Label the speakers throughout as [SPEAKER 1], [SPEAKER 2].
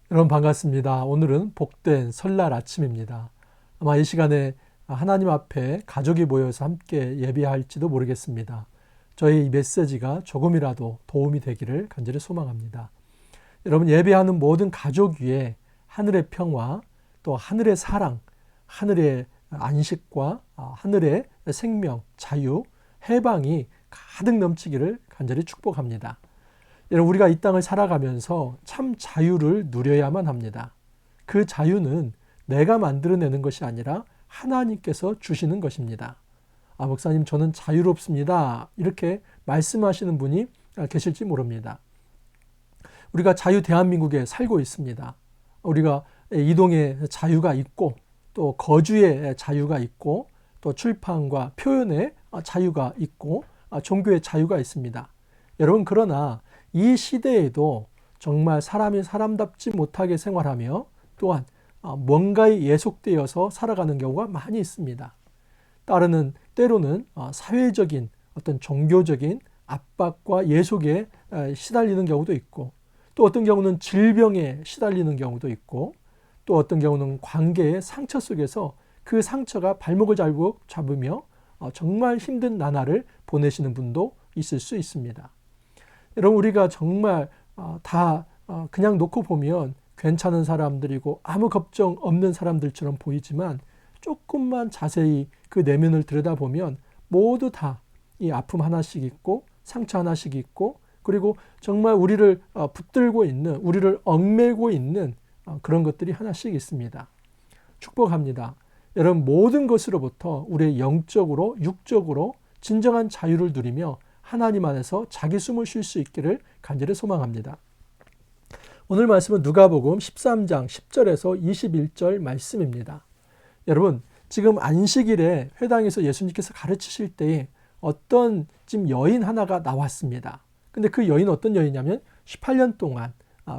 [SPEAKER 1] 여러분 반갑습니다. 오늘은 복된 설날 아침입니다. 아마 이 시간에 하나님 앞에 가족이 모여서 함께 예배할지도 모르겠습니다. 저희 이 메시지가 조금이라도 도움이 되기를 간절히 소망합니다. 여러분, 예배하는 모든 가족 위에 하늘의 평화, 또 하늘의 사랑, 하늘의 안식과 하늘의 생명, 자유, 해방이 가득 넘치기를 간절히 축복합니다. 여러분, 우리가 이 땅을 살아가면서 참 자유를 누려야만 합니다. 그 자유는 내가 만들어내는 것이 아니라 하나님께서 주시는 것입니다. 목사님, 저는 자유롭습니다. 이렇게 말씀하시는 분이 계실지 모릅니다. 우리가 자유 대한민국에 살고 있습니다. 우리가 이동의 자유가 있고, 또 거주의 자유가 있고, 또 출판과 표현의 자유가 있고, 종교의 자유가 있습니다. 여러분, 그러나 이 시대에도 정말 사람이 사람답지 못하게 생활하며 또한 뭔가에 예속되어서 살아가는 경우가 많이 있습니다. 때로는 사회적인 어떤 종교적인 압박과 예속에 시달리는 경우도 있고, 또 어떤 경우는 질병에 시달리는 경우도 있고, 또 어떤 경우는 관계의 상처 속에서 그 상처가 발목을 잡으며 정말 힘든 나날을 보내시는 분도 있을 수 있습니다. 여러분, 우리가 정말 다 그냥 놓고 보면 괜찮은 사람들이고 아무 걱정 없는 사람들처럼 보이지만, 조금만 자세히 그 내면을 들여다보면 모두 다 이 아픔 하나씩 있고 상처 하나씩 있고, 그리고 정말 우리를 붙들고 있는, 우리를 얽매고 있는 그런 것들이 하나씩 있습니다. 축복합니다. 여러분, 모든 것으로부터 우리의 영적으로, 육적으로 진정한 자유를 누리며 하나님 안에서 자기 숨을 쉴 수 있기를 간절히 소망합니다. 오늘 말씀은 누가복음 13장 10절에서 21절 말씀입니다. 여러분, 지금 안식일에 회당에서 예수님께서 가르치실 때에 어떤 지금 여인 하나가 나왔습니다. 근데 그 여인은 어떤 여인이냐면 18년 동안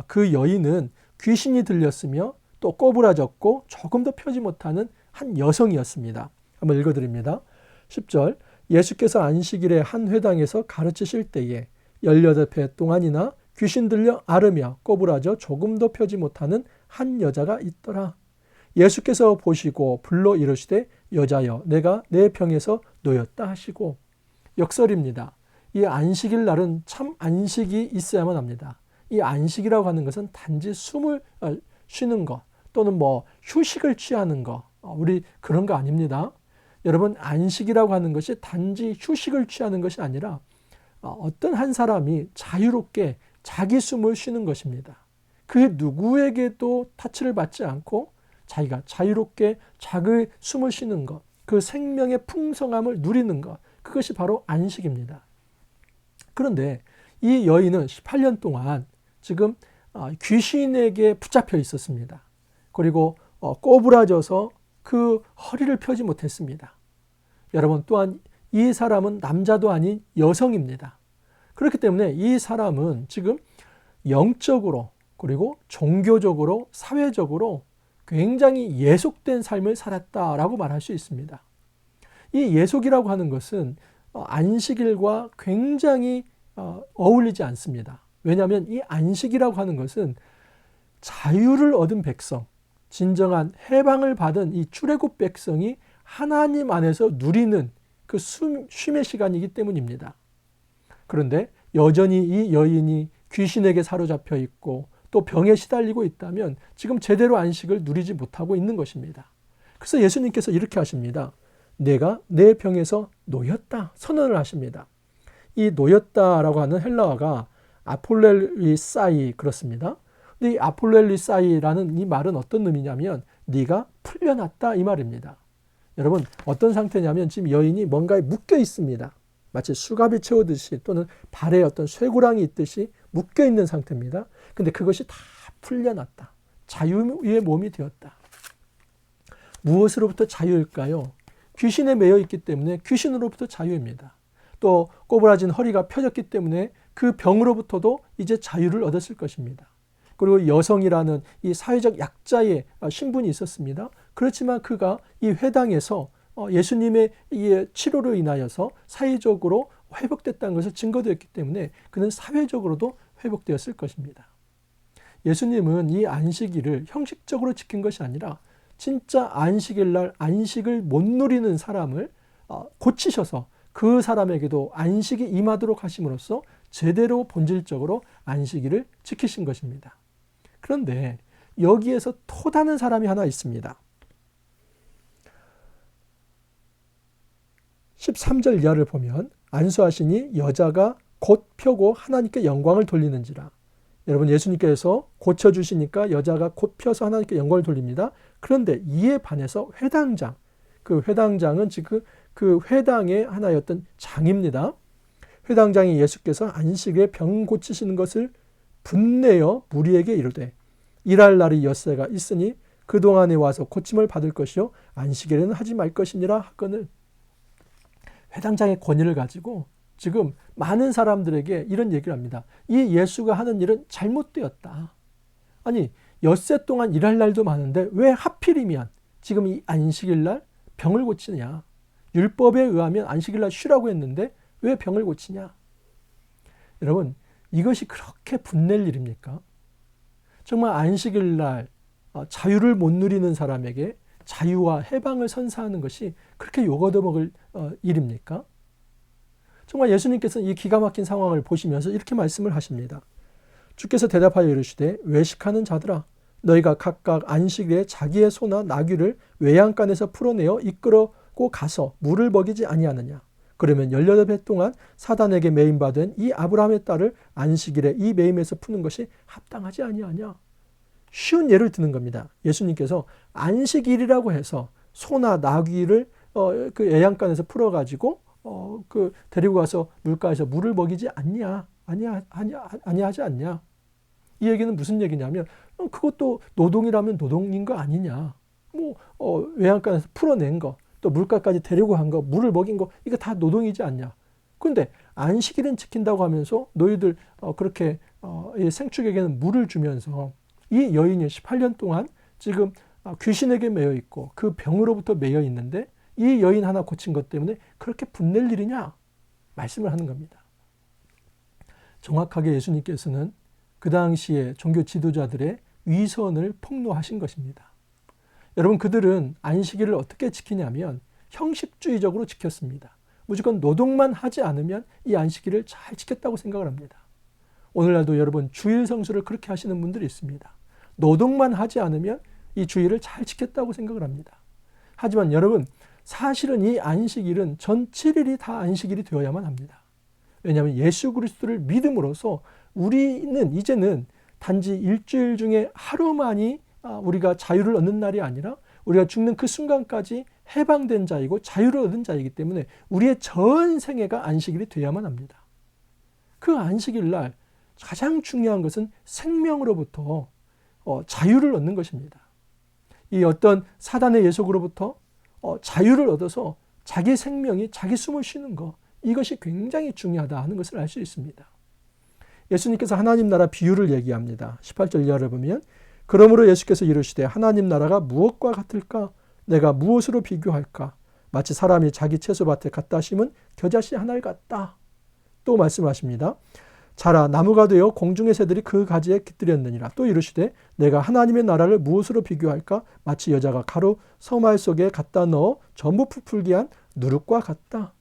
[SPEAKER 1] 그 여인은 귀신이 들렸으며 또 꼬부라졌고 조금도 펴지 못하는 한 여성이었습니다. 한번 읽어드립니다. 10절, 예수께서 안식일에 한 회당에서 가르치실 때에 18회 동안이나 귀신 들려 앓으며 꼬부라져 조금도 펴지 못하는 한 여자가 있더라. 예수께서 보시고 불러 이르시되 여자여, 내가 내 병에서 놓였다 하시고. 역설입니다. 이 안식일 날은 참 안식이 있어야만 합니다. 이 안식이라고 하는 것은 단지 숨을 쉬는 것, 또는 휴식을 취하는 것, 우리 그런 거 아닙니다. 여러분, 안식이라고 하는 것이 단지 휴식을 취하는 것이 아니라 어떤 한 사람이 자유롭게 자기 숨을 쉬는 것입니다. 그 누구에게도 타치를 받지 않고 자기가 자유롭게 자기 숨을 쉬는 것, 그 생명의 풍성함을 누리는 것, 그것이 바로 안식입니다. 그런데 이 여인은 18년 동안 지금 귀신에게 붙잡혀 있었습니다. 그리고 꼬부라져서 그 허리를 펴지 못했습니다. 여러분, 또한 이 사람은 남자도 아닌 여성입니다. 그렇기 때문에 이 사람은 지금 영적으로, 그리고 종교적으로, 사회적으로 굉장히 예속된 삶을 살았다라고 말할 수 있습니다. 이 예속이라고 하는 것은 안식일과 굉장히 어울리지 않습니다. 왜냐하면 이 안식이라고 하는 것은 자유를 얻은 백성, 진정한 해방을 받은 이 출애굽 백성이 하나님 안에서 누리는 그 쉼의 시간이기 때문입니다. 그런데 여전히 이 여인이 귀신에게 사로잡혀 있고 또 병에 시달리고 있다면 지금 제대로 안식을 누리지 못하고 있는 것입니다. 그래서 예수님께서 이렇게 하십니다. 내가 내 병에서 놓였다 선언을 하십니다. 이 놓였다라고 하는 헬라어가 아폴렐리사이, 그렇습니다. 근데 이 아폴렐리사이라는 이 말은 어떤 의미냐면 네가 풀려났다, 이 말입니다. 여러분, 어떤 상태냐면 지금 여인이 뭔가에 묶여 있습니다. 마치 수갑이 채우듯이, 또는 발에 어떤 쇠고랑이 있듯이 묶여 있는 상태입니다. 근데 그것이 다 풀려났다. 자유의 몸이 되었다. 무엇으로부터 자유일까요? 귀신에 매여 있기 때문에 귀신으로부터 자유입니다. 또 꼬부라진 허리가 펴졌기 때문에 그 병으로부터도 이제 자유를 얻었을 것입니다. 그리고 여성이라는 이 사회적 약자의 신분이 있었습니다. 그렇지만 그가 이 회당에서 예수님의 이 치료로 인하여서 사회적으로 회복됐다는 것을 증거되었기 때문에 그는 사회적으로도 회복되었을 것입니다. 예수님은 이 안식일을 형식적으로 지킨 것이 아니라 진짜 안식일 날 안식을 못 누리는 사람을 고치셔서 그 사람에게도 안식이 임하도록 하심으로써 제대로 본질적으로 안식일을 지키신 것입니다. 그런데 여기에서 토다는 사람이 하나 있습니다. 13절 이하를 보면 안수하시니 여자가 곧 펴고 하나님께 영광을 돌리는지라. 여러분, 예수님께서 고쳐주시니까 여자가 곧 펴서 하나님께 영광을 돌립니다. 그런데 이에 반해서 회당장, 그 회당장은 지금 그 회당의 하나의 어떤 장입니다. 회당장이 예수께서 안식에 병 고치시는 것을 분내어 무리에게 이르되 일할 날이 엿새가 있으니 그동안에 와서 고침을 받을 것이요 안식일에는 하지 말 것이니라 하거늘. 회당장의 권위를 가지고 지금 많은 사람들에게 이런 얘기를 합니다. 이 예수가 하는 일은 잘못되었다. 아니, 엿새 동안 일할 날도 많은데 왜 하필이면 지금 이 안식일 날 병을 고치느냐. 율법에 의하면 안식일 날 쉬라고 했는데 왜 병을 고치냐. 여러분, 이것이 그렇게 분낼 일입니까? 정말 안식일 날 자유를 못 누리는 사람에게 자유와 해방을 선사하는 것이 그렇게 요거둬먹을 일입니까? 정말 예수님께서는 이 기가 막힌 상황을 보시면서 이렇게 말씀을 하십니다. 주께서 대답하여 이르시되 외식하는 자들아 너희가 각각 안식일에 자기의 소나 나귀를 외양간에서 풀어내어 이끌고 가서 물을 먹이지 아니하느냐. 그러면 18해 동안 사단에게 매임받은 이 아브라함의 딸을 안식일에 이 매임에서 푸는 것이 합당하지 아니하냐. 쉬운 예를 드는 겁니다. 예수님께서 안식일이라고 해서 소나 나귀를 그 외양간에서 풀어가지고 데리고 가서 물가에서 물을 먹이지 아니하지 않냐. 이 얘기는 무슨 얘기냐면 그것도 노동이라면 노동인 거 아니냐. 외양간에서 풀어낸 거, 또 물가까지 데리고 간 거, 물을 먹인 거, 이거 다 노동이지 않냐. 그런데 안식일은 지킨다고 하면서 너희들 그렇게 생축에게는 물을 주면서 이 여인이 18년 동안 지금 귀신에게 매여 있고 그 병으로부터 매여 있는데 이 여인 하나 고친 것 때문에 그렇게 분낼 일이냐 말씀을 하는 겁니다. 정확하게 예수님께서는 그 당시에 종교 지도자들의 위선을 폭로하신 것입니다. 여러분, 그들은 안식일을 어떻게 지키냐면 형식주의적으로 지켰습니다. 무조건 노동만 하지 않으면 이 안식일을 잘 지켰다고 생각을 합니다. 오늘날도 여러분 주일 성수를 그렇게 하시는 분들이 있습니다. 노동만 하지 않으면 이 주일을 잘 지켰다고 생각을 합니다. 하지만 여러분, 사실은 이 안식일은 전 7일이 다 안식일이 되어야만 합니다. 왜냐하면 예수 그리스도를 믿음으로써 우리는 이제는 단지 일주일 중에 하루만이 우리가 자유를 얻는 날이 아니라 우리가 죽는 그 순간까지 해방된 자이고 자유를 얻은 자이기 때문에 우리의 전 생애가 안식일이 되어야만 합니다. 그 안식일 날 가장 중요한 것은 생명으로부터 자유를 얻는 것입니다. 이 어떤 사단의 예속으로부터 자유를 얻어서 자기 생명이 자기 숨을 쉬는 것, 이것이 굉장히 중요하다 하는 것을 알 수 있습니다. 예수님께서 하나님 나라 비유를 얘기합니다. 18절 이하를 보면 그러므로 예수께서 이르시되 하나님 나라가 무엇과 같을까? 내가 무엇으로 비교할까? 마치 사람이 자기 채소밭에 갖다 심은 겨자씨 하나를 같다. 또 말씀하십니다. 자라 나무가 되어 공중의 새들이 그 가지에 깃들였느니라. 또 이르시되 내가 하나님의 나라를 무엇으로 비교할까? 마치 여자가 가루 서말 속에 갖다 넣어 전부 부풀게 한 누룩과 같다.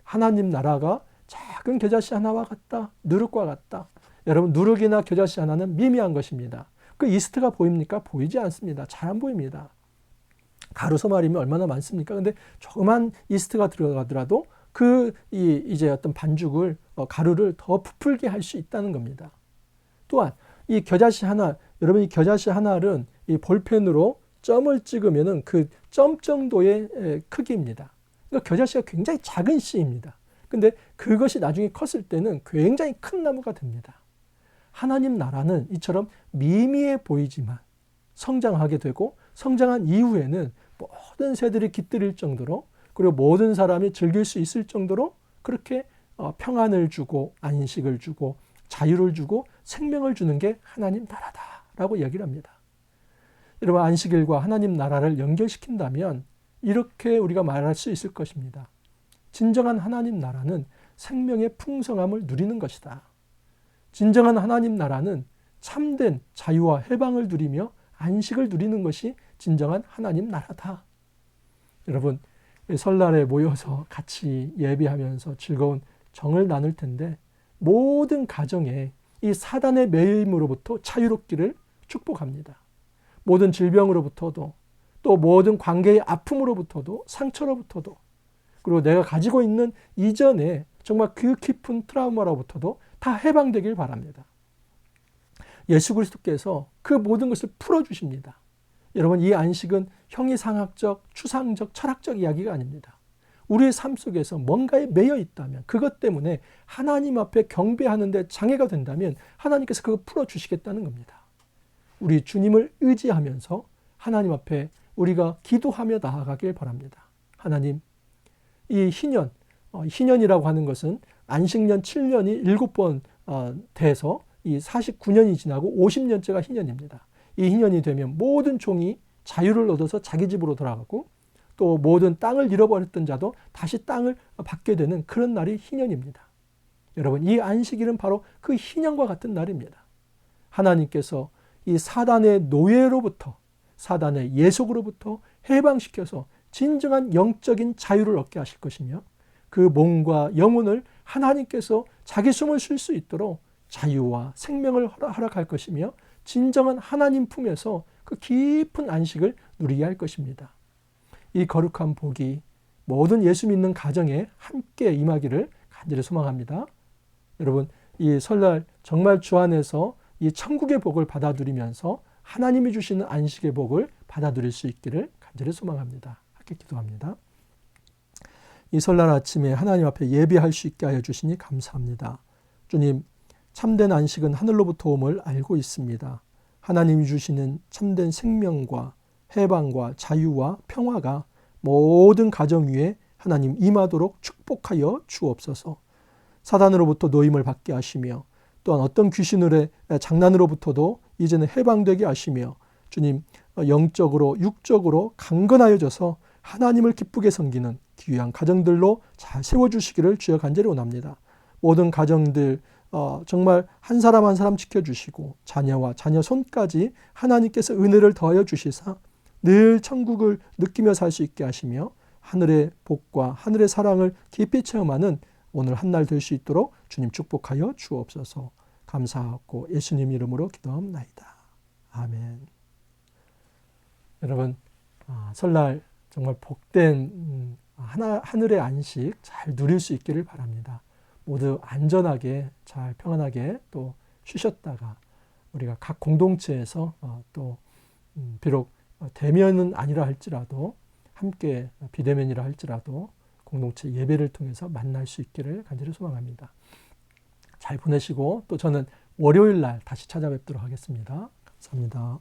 [SPEAKER 1] 하나님 나라가 작은 겨자씨 하나와 같다. 누룩과 같다. 여러분, 누룩이나 겨자씨 하나는 미미한 것입니다. 그 이스트가 보입니까? 보이지 않습니다. 잘 안 보입니다. 가루 서말이면 얼마나 많습니까? 근데 조그만 이스트가 들어가더라도 이제 어떤 반죽을, 가루를 더 부풀게 할 수 있다는 겁니다. 또한 이 겨자씨 하나, 여러분 이 겨자씨 하나는 이 볼펜으로 점을 찍으면은 그 점 정도의 크기입니다. 그러니까 겨자씨가 굉장히 작은 씨입니다. 근데 그것이 나중에 컸을 때는 굉장히 큰 나무가 됩니다. 하나님 나라는 이처럼 미미해 보이지만 성장하게 되고 성장한 이후에는 모든 새들이 깃들일 정도로, 그리고 모든 사람이 즐길 수 있을 정도로 그렇게 평안을 주고 안식을 주고 자유를 주고 생명을 주는 게 하나님 나라다라고 이야기를 합니다. 여러분, 안식일과 하나님 나라를 연결시킨다면 이렇게 우리가 말할 수 있을 것입니다. 진정한 하나님 나라는 생명의 풍성함을 누리는 것이다. 진정한 하나님 나라는 참된 자유와 해방을 누리며 안식을 누리는 것이 진정한 하나님 나라다. 여러분, 설날에 모여서 같이 예배하면서 즐거운 정을 나눌 텐데 모든 가정에 이 사단의 매임으로부터 자유롭기를 축복합니다. 모든 질병으로부터도, 또 모든 관계의 아픔으로부터도, 상처로부터도, 그리고 내가 가지고 있는 이전에 정말 그 깊은 트라우마로부터도 다 해방되길 바랍니다. 예수 그리스도께서 그 모든 것을 풀어주십니다. 여러분, 이 안식은 형이상학적, 추상적, 철학적 이야기가 아닙니다. 우리의 삶 속에서 뭔가에 매여 있다면, 그것 때문에 하나님 앞에 경배하는 데 장애가 된다면 하나님께서 그거 풀어주시겠다는 겁니다. 우리 주님을 의지하면서 하나님 앞에 우리가 기도하며 나아가길 바랍니다. 하나님, 이 희년, 희년이라고 하는 것은 안식년 7년이 7번 돼서 이 49년이 지나고 50년째가 희년입니다. 이 희년이 되면 모든 종이 자유를 얻어서 자기 집으로 돌아가고, 또 모든 땅을 잃어버렸던 자도 다시 땅을 받게 되는 그런 날이 희년입니다. 여러분, 이 안식일은 바로 그 희년과 같은 날입니다. 하나님께서 이 사단의 노예로부터, 사단의 예속으로부터 해방시켜서 진정한 영적인 자유를 얻게 하실 것이며, 그 몸과 영혼을 하나님께서 자기 숨을 쉴 수 있도록 자유와 생명을 허락할 것이며, 진정한 하나님 품에서 그 깊은 안식을 누리게 할 것입니다. 이 거룩한 복이 모든 예수 믿는 가정에 함께 임하기를 간절히 소망합니다. 여러분, 이 설날 정말 주 안에서 이 천국의 복을 받아 누리면서 하나님이 주시는 안식의 복을 받아 누릴 수 있기를 간절히 소망합니다. 함께 기도합니다. 이 설날 아침에 하나님 앞에 예배할 수 있게 하여 주시니 감사합니다. 주님, 참된 안식은 하늘로부터 옴을 알고 있습니다. 하나님이 주시는 참된 생명과 해방과 자유와 평화가 모든 가정 위에 하나님 임하도록 축복하여 주옵소서. 사단으로부터 노임을 받게 하시며, 또한 어떤 귀신의 장난으로부터도 이제는 해방되게 하시며, 주님, 영적으로 육적으로 강건하여져서 하나님을 기쁘게 섬기는 귀한 가정들로 잘 세워주시기를 주여 간절히 원합니다. 모든 가정들 정말 한 사람 한 사람 지켜주시고, 자녀와 자녀 손까지 하나님께서 은혜를 더하여 주시사 늘 천국을 느끼며 살 수 있게 하시며, 하늘의 복과 하늘의 사랑을 깊이 체험하는 오늘 한날 될 수 있도록 주님 축복하여 주옵소서. 감사하고 예수님 이름으로 기도합나이다. 아멘. 여러분, 설날 정말 복된 하늘의 안식 잘 누릴 수 있기를 바랍니다. 모두 안전하게 잘 평안하게 또 쉬셨다가 우리가 각 공동체에서 또 비록 대면은 아니라 할지라도 함께 비대면이라 할지라도 공동체 예배를 통해서 만날 수 있기를 간절히 소망합니다. 잘 보내시고 또 저는 월요일 날 다시 찾아뵙도록 하겠습니다. 감사합니다.